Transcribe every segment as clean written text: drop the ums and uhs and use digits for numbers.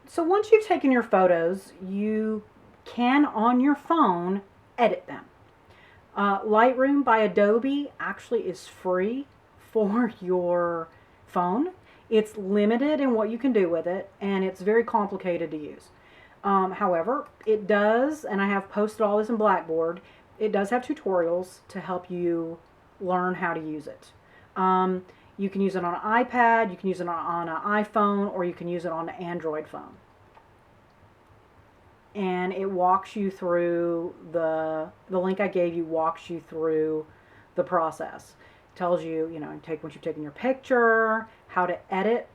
So once you've taken your photos, you can, on your phone, edit them. Lightroom by Adobe actually is free for your phone. It's limited in what you can do with it, and it's very complicated to use. However, it does, and I have posted all this in Blackboard, it does have tutorials to help you learn how to use it. You can use it on an iPad, you can use it on an iPhone, or you can use it on an Android phone. And it walks you through the link I gave you walks you through the process. It tells you, once you've taken your picture, how to edit,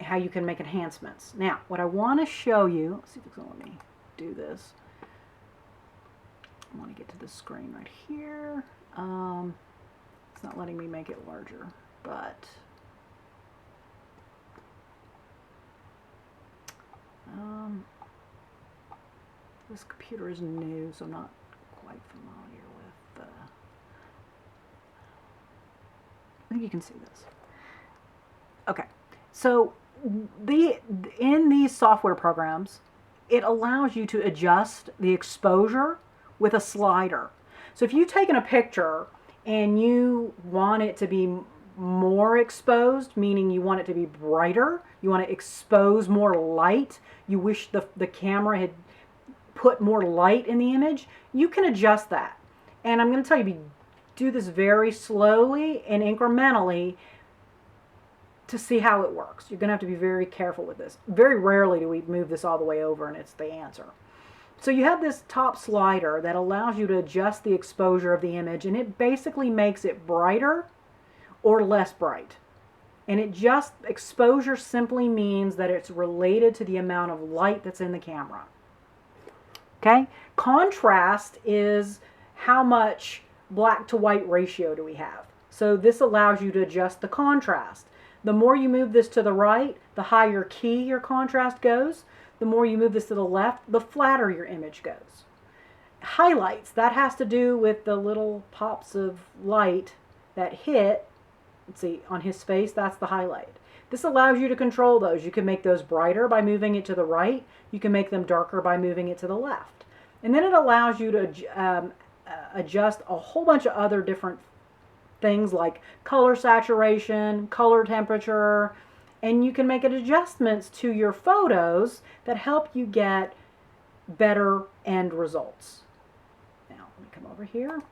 how you can make enhancements. Now, what I want to show you, let's see if it's going to let me do this. I want to get to this screen right here. It's not letting me make it larger, but this computer is new, so I'm not quite familiar with I think you can see this. Okay, so in these software programs, it allows you to adjust the exposure with a slider. So if you've taken a picture and you want it to be more exposed, meaning you want it to be brighter, you want to expose more light, you wish the camera had put more light in the image, you can adjust that. And I'm going to tell you, do this very slowly and incrementally to see how it works. You're going to have to be very careful with this. Very rarely do we move this all the way over and it's the answer. So you have this top slider that allows you to adjust the exposure of the image, and it basically makes it brighter or less bright. And exposure simply means that it's related to the amount of light that's in the camera. Okay? Contrast is how much black to white ratio do we have. So this allows you to adjust the contrast. The more you move this to the right, the higher key your contrast goes. The more you move this to the left, the flatter your image goes. Highlights, that has to do with the little pops of light that hit. Let's see, on his face, that's the highlight. This allows you to control those. You can make those brighter by moving it to the right. You can make them darker by moving it to the left. And then it allows you to adjust a whole bunch of other different things like color saturation, color temperature, and you can make adjustments to your photos that help you get better end results. Now, let me come over here.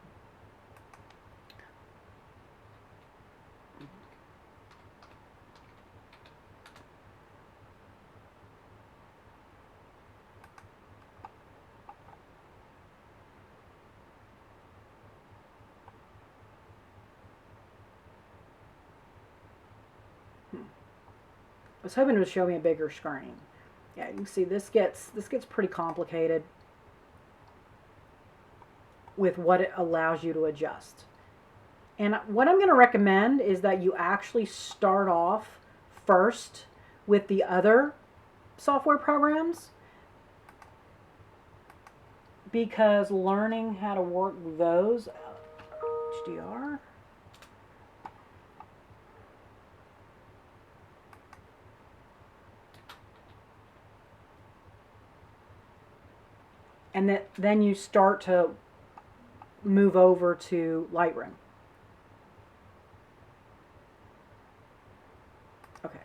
I was hoping it would show me a bigger screen. Yeah, you can see this gets pretty complicated with what it allows you to adjust. And what I'm going to recommend is that you actually start off first with the other software programs, because learning how to work those, HDR, and then you start to move over to Lightroom. Okay.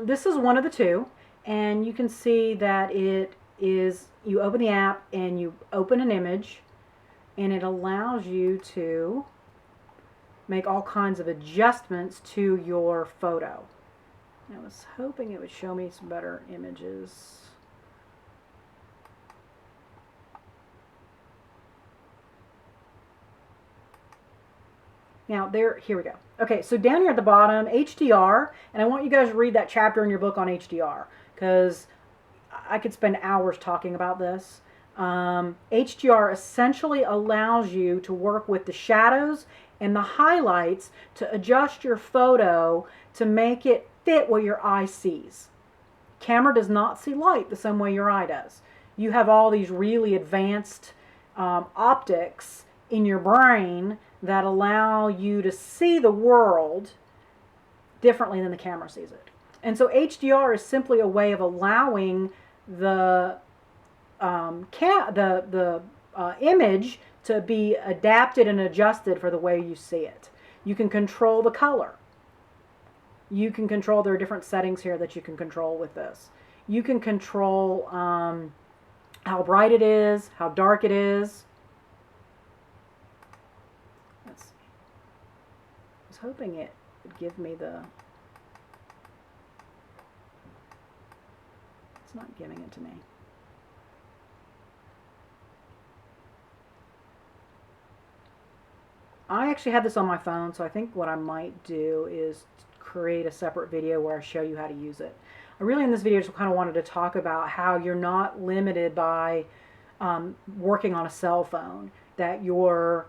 This is one of the two, and you can see that it is, you open the app and you open an image, and it allows you to make all kinds of adjustments to your photo. I was hoping it would show me some better images. Now, here we go. Okay, so down here at the bottom, HDR, and I want you guys to read that chapter in your book on HDR, because I could spend hours talking about this. HDR essentially allows you to work with the shadows and the highlights to adjust your photo to make it fit what your eye sees. Camera does not see light the same way your eye does. You have all these really advanced optics in your brain that allow you to see the world differently than the camera sees it. And so HDR is simply a way of allowing the image to be adapted and adjusted for the way you see it. You can control the color. You can control, there are different settings here that you can control with this. You can control how bright it is, how dark it is. Let's see. I was hoping it would give me the... It's not giving it to me. I actually have this on my phone, so I think what I might do is create a separate video where I show you how to use it. I really in this video just kind of wanted to talk about how you're not limited by working on a cell phone, that you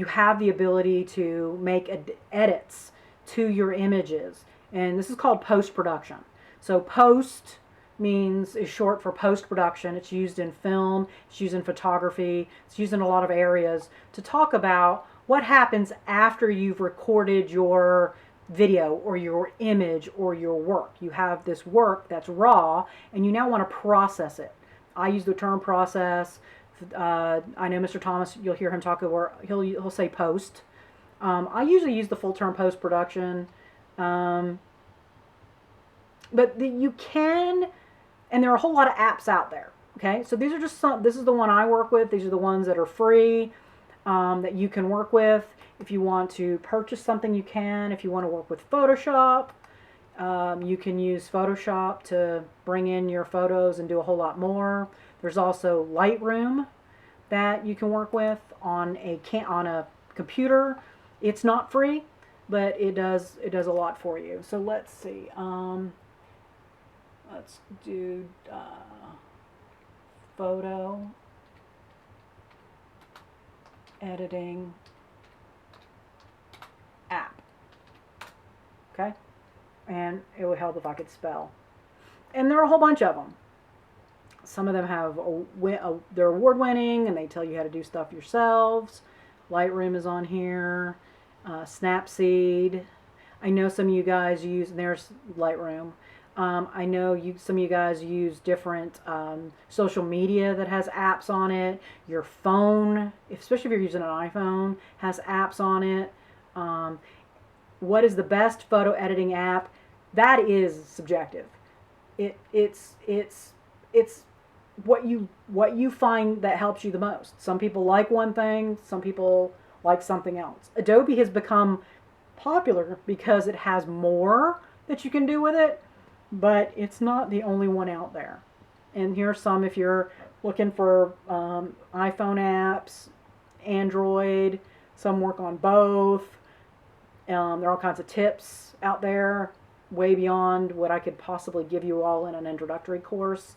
have the ability to make edits to your images, and this is called post-production. So post is short for post-production. It's used in film, it's used in photography, it's used in a lot of areas to talk about what happens after you've recorded your video or your image or your work. You have this work that's raw and you now want to process it. I use the term process. I know Mr. Thomas, you'll hear him talk over, he'll say post. I usually use the full term post-production. But you can, and there are a whole lot of apps out there. Okay, so these are just some, this is the one I work with. These are the ones that are free that you can work with. If you want to purchase something, you can. If you want to work with Photoshop, you can use Photoshop to bring in your photos and do a whole lot more. There's also Lightroom that you can work with on a computer. It's not free, but it does a lot for you. So let's see. Let's do photo editing app. Okay, and it would help if I could spell. And there are a whole bunch of them. Some of them have they're award-winning and they tell you how to do stuff yourselves. Lightroom is on here. Snapseed. I know some of you guys use, and there's Lightroom. I know some of you guys use different social media that has apps on it. Your phone, especially if you're using an iPhone, has apps on it. What is the best photo editing app? That is subjective. It's what you find that helps you the most. Some people like one thing, some people like something else. Adobe has become popular because it has more that you can do with it, but it's not the only one out there. And here are some if you're looking for iPhone apps, Android, some work on both. There are all kinds of tips out there, way beyond what I could possibly give you all in an introductory course.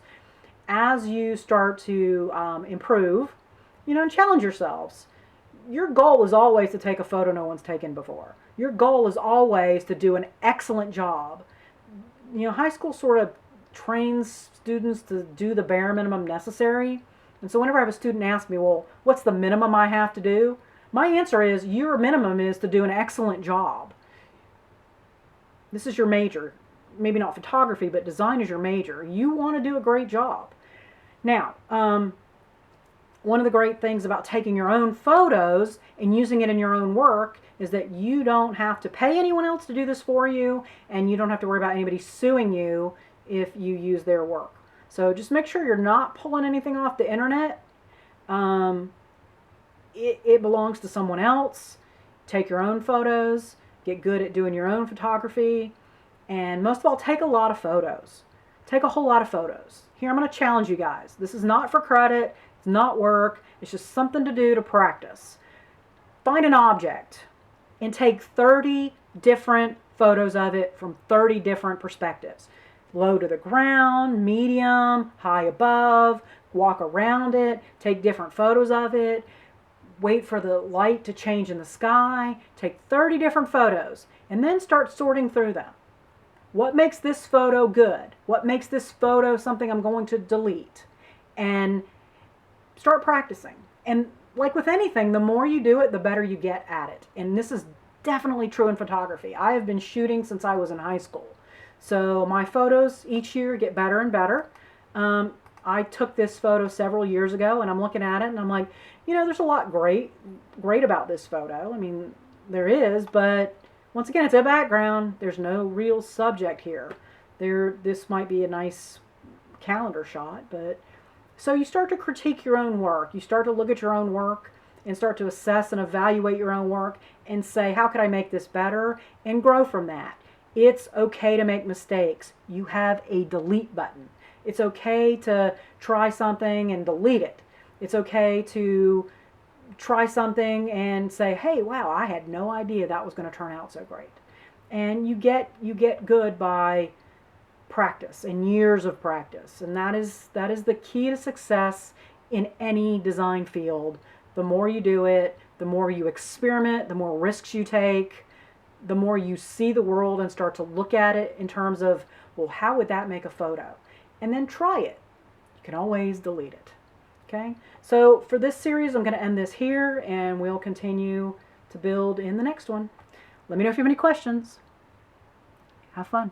As you start to improve, and challenge yourselves. Your goal is always to take a photo no one's taken before. Your goal is always to do an excellent job. High school sort of trains students to do the bare minimum necessary. And so whenever I have a student ask me, well, what's the minimum I have to do? My answer is, your minimum is to do an excellent job. This is your major. Maybe not photography, but design is your major. You want to do a great job. Now, one of the great things about taking your own photos and using it in your own work is that you don't have to pay anyone else to do this for you, and you don't have to worry about anybody suing you if you use their work. So just make sure you're not pulling anything off the internet. It belongs to someone else. Take your own photos. Get good at doing your own photography. And most of all, take a lot of photos. Take a whole lot of photos. Here, I'm going to challenge you guys. This is not for credit. It's not work. It's just something to do to practice. Find an object and take 30 different photos of it from 30 different perspectives. Low to the ground, medium, high above, walk around it, take different photos of it, wait for the light to change in the sky, take 30 different photos, and then start sorting through them. What makes this photo good? What makes this photo something I'm going to delete? And start practicing. And like with anything, the more you do it, the better you get at it. And this is definitely true in photography. I have been shooting since I was in high school. So my photos each year get better and better. I took this photo several years ago, and I'm looking at it, and I'm like, you know, there's a lot great about this photo. I mean, there is, but once again, it's a background. There's no real subject here. This might be a nice calendar shot, but so you start to critique your own work. You start to look at your own work and start to assess and evaluate your own work and say, how could I make this better, and grow from that. It's okay to make mistakes. You have a delete button. It's okay to try something and delete it. It's okay to try something and say, hey, wow, I had no idea that was going to turn out so great. And you get good by practice and years of practice. And that is the key to success in any design field. The more you do it, the more you experiment, the more risks you take, the more you see the world and start to look at it in terms of, well, how would that make a photo? And then try it. You can always delete it. Okay? So for this series, I'm going to end this here, and we'll continue to build in the next one. Let me know if you have any questions. Have fun.